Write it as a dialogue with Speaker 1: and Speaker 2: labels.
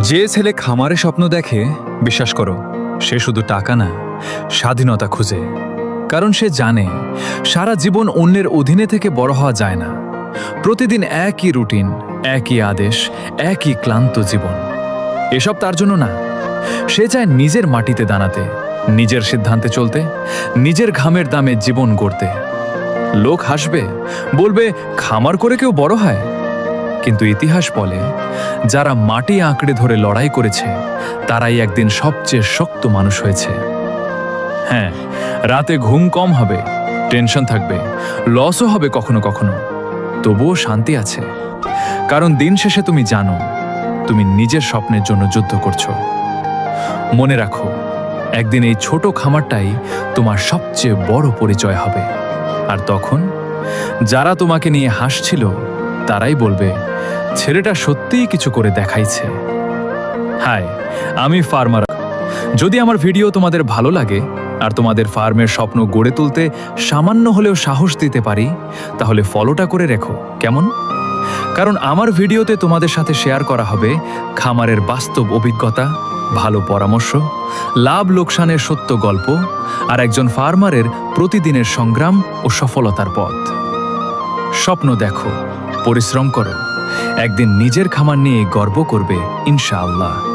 Speaker 1: যে ছেলে খামারে স্বপ্ন দেখে, বিশ্বাস করো, সে শুধু টাকা না, স্বাধীনতা খুঁজে। কারণ সে জানে সারা জীবন অন্যের অধীনে থেকে বড় হওয়া যায় না। প্রতিদিন একই রুটিন, একই আদেশ, একই ক্লান্ত জীবন। এসব তার জন্য না। সে চায় নিজের মাটিতে দাঁড়াতে, নিজের সিদ্ধান্তে চলতে, নিজের ঘামের দামে জীবন গড়তে। লোক হাসবে, বলবে খামার করে কেউ বড় হয়। কিন্তু ইতিহাস বলে, যারা মাটি আঁকড়ে ধরে লড়াই করেছে তারাই একদিন সবচেয়ে শক্ত মানুষ হয়েছে। হ্যাঁ, রাতে ঘুম কম হবে, টেনশন থাকবে, লসও হবে কখনো কখনো, তবুও শান্তি আছে। কারণ দিন শেষে তুমি জানো তুমি নিজের স্বপ্নের জন্য যুদ্ধ করছো। মনে রাখো, একদিন এই ছোট খামারটাই তোমার সবচেয়ে বড় পরিচয় হবে। আর তখন যারা তোমাকে নিয়ে হাসছিল তারাই বলবে, ছেলেটা সত্যিই কিছু করে দেখাইছে। হাই, আমি ফার্মার। যদি আমার ভিডিও তোমাদের ভালো লাগে আর তোমাদের ফার্মের স্বপ্ন গড়ে তুলতে সামান্য হলেও সাহস দিতে পারি, তাহলে ফলোটা করে রেখো, কেমন? কারণ আমার ভিডিওতে তোমাদের সাথে শেয়ার করা হবে খামারের বাস্তব অভিজ্ঞতা, ভালো পরামর্শ, লাভ লোকসানের সত্য গল্প আর একজন ফার্মারের প্রতিদিনের সংগ্রাম ও সফলতার পথ। স্বপ্ন দেখো, পরিশ্রম করো, একদিন নিজের খামার নিয়ে গর্ব করবে ইনশাআল্লাহ।